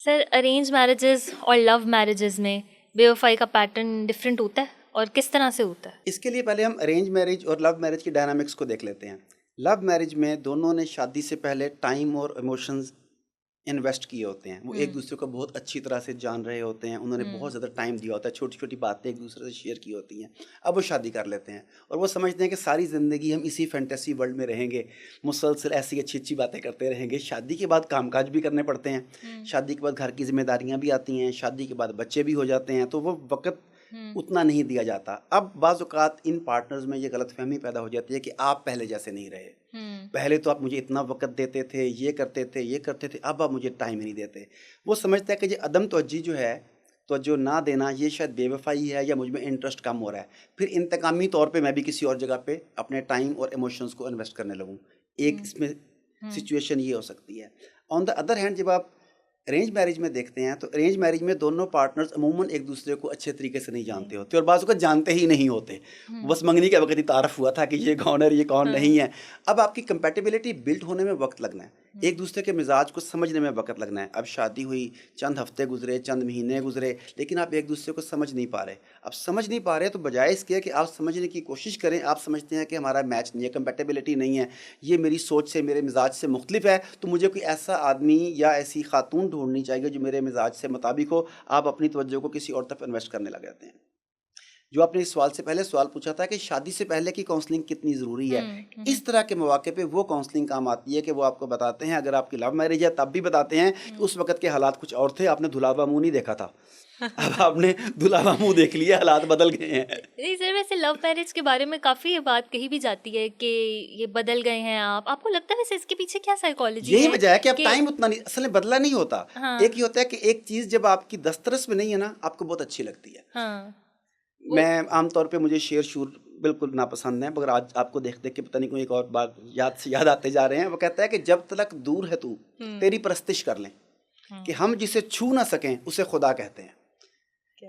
سر arrange marriages اور love marriages میں بے وفائی کا پیٹرن ڈفرینٹ ہوتا ہے اور کس طرح سے ہوتا ہے؟ اس کے لیے پہلے ہم ارینج میرج اور لو میرج کی ڈائنامکس کو دیکھ لیتے ہیں. لو میرج میں دونوں نے شادی سے پہلے ٹائم اور ایموشنز انویسٹ کیے ہوتے ہیں. وہ ایک دوسرے کو بہت اچھی طرح سے جان رہے ہوتے ہیں, انہوں نے بہت زیادہ ٹائم دیا ہوتا ہے, چھوٹی چھوٹی باتیں ایک دوسرے سے شیئر کی ہوتی ہیں. اب وہ شادی کر لیتے ہیں اور وہ سمجھتے ہیں کہ ساری زندگی ہم اسی فینٹیسی ورلڈ میں رہیں گے, مسلسل ایسی اچھی اچھی باتیں کرتے رہیں گے. شادی کے بعد کام کاج بھی کرنے پڑتے ہیں, شادی کے بعد گھر کی ذمہ داریاں بھی آتی ہیں, شادی کے بعد بچے بھی ہو جاتے ہیں, تو وہ وقت اتنا نہیں دیا جاتا. اب بعض اوقات ان پارٹنرز میں یہ غلط فہمی پیدا ہو جاتی ہے کہ آپ پہلے جیسے نہیں رہے. پہلے تو آپ مجھے اتنا وقت دیتے تھے, یہ کرتے تھے, یہ کرتے تھے, اب آپ مجھے ٹائم ہی نہیں دیتے. وہ سمجھتا ہے کہ یہ عدم توجہ جو ہے, توجہ نہ دینا, یہ شاید بے وفائی ہے یا مجھ میں انٹرسٹ کم ہو رہا ہے. پھر انتقامی طور پہ میں بھی کسی اور جگہ پہ اپنے ٹائم اور ایموشنز کو انویسٹ کرنے لگوں. ایک اس میں سچویشن یہ ہو سکتی ہے. آن دا ادر ہینڈ جب آپ ارینج میرج میں دیکھتے ہیں تو ارینج میرج میں دونوں پارٹنرز عموماً ایک دوسرے کو اچھے طریقے سے نہیں جانتے ہوتے, اور بعض اوقات جانتے ہی نہیں ہوتے. بس منگنی کے وقت ہی تعارف ہوا تھا کہ یہ کون ہے اور یہ کون نہیں ہے. اب آپ کی کمپیٹیبلٹی بلڈ ہونے میں وقت لگنا ہے, ایک دوسرے کے مزاج کو سمجھنے میں وقت لگنا ہے. اب شادی ہوئی, چند ہفتے گزرے, چند مہینے گزرے, لیکن آپ ایک دوسرے کو سمجھ نہیں پا رہے. اب سمجھ نہیں پا رہے تو بجائے اس کے کہ آپ سمجھنے کی کوشش کریں, آپ سمجھتے ہیں کہ ہمارا میچ نہیں ہے, کمپیٹیبلٹی نہیں ہے, یہ میری سوچ سے, میرے مزاج سے مختلف ہے, تو مجھے کوئی ایسا آدمی یا ایسی خاتون ڈھونڈنی چاہیے جو میرے مزاج سے مطابق ہو. آپ اپنی توجہ کو کسی اور طرف انویسٹ کرنے لگ جاتے ہیں. جو آپ نے اس سوال سے پہلے سوال پوچھا تھا کہ شادی سے پہلے کی کاؤنسلنگ کتنی ضروری ہے, اس طرح کے مواقع پہ وہ کاؤنسلنگ کام آتی ہے کہ وہ آپ کو بتاتے ہیں, اگر آپ کی لو میرج ہے تب بھی بتاتے ہیں کہ اس وقت کے حالات کچھ اور تھے, آپ نے دھلاوا منہ نہیں دیکھا تھا, اب آپ نے دھلاوا منہ دیکھ لیا, حالات بدل گئے ہیں. نہیں سر, ویسے لو میرج کے بارے میں کافی یہ بات کہی بھی جاتی ہے کہ یہ بدل گئے ہیں. آپ کو لگتا ہے ویسے اس کے پیچھے کیا سائیکالوجی ہے؟ یہی وجہ ہے کہ اب ٹائم اتنا نہیں, اصل میں بدلا نہیں ہوتا. ہاں ایک ہی ہوتا ہے کہ ایک چیز جب آپ کی دسترس میں نہیں ہے نا, آپ کو بہت اچھی لگتی ہے. ہاں میں عام طور پہ مجھے شعر شور بالکل ناپسند ہیں, مگر آج آپ کو دیکھ دیکھ کے پتہ نہیں کوئی ایک اور بات یاد آتے جا رہے ہیں. وہ کہتا ہے کہ جب تک دور ہے تو تیری پرستش کر لیں, کہ ہم جسے چھو نہ سکیں اسے خدا کہتے ہیں.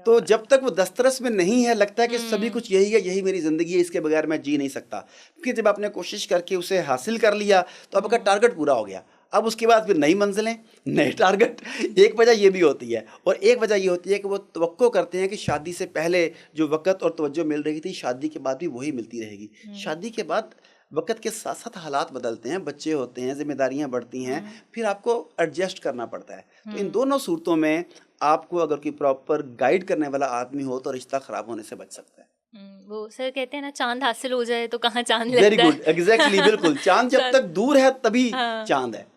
تو جب تک وہ دسترس میں نہیں ہے, لگتا ہے کہ سبھی کچھ یہی ہے, یہی میری زندگی ہے, اس کے بغیر میں جی نہیں سکتا. پھر جب آپ نے کوشش کر کے اسے حاصل کر لیا تو آپ کا ٹارگٹ پورا ہو گیا. اب اس کے بعد پھر نئی منزلیں, نئے ٹارگٹ. ایک وجہ یہ بھی ہوتی ہے, اور ایک وجہ یہ ہوتی ہے کہ وہ توقع کرتے ہیں کہ شادی سے پہلے جو وقت اور توجہ مل رہی تھی شادی کے بعد بھی وہی ملتی رہے گی. شادی کے بعد وقت کے ساتھ ساتھ حالات بدلتے ہیں, بچے ہوتے ہیں, ذمہ داریاں بڑھتی ہیں, پھر آپ کو ایڈجسٹ کرنا پڑتا ہے. تو ان دونوں صورتوں میں آپ کو اگر کوئی پراپر گائیڈ کرنے والا آدمی ہو تو رشتہ خراب ہونے سے بچ سکتا ہے. وہ سر کہتے ہیں نا, چاند حاصل ہو جائے تو کہاں چاند ویری لگتا ہے. گڈ, ایگزیکٹلی, بالکل. چاند جب تک دور ہے تبھی چاند ہے.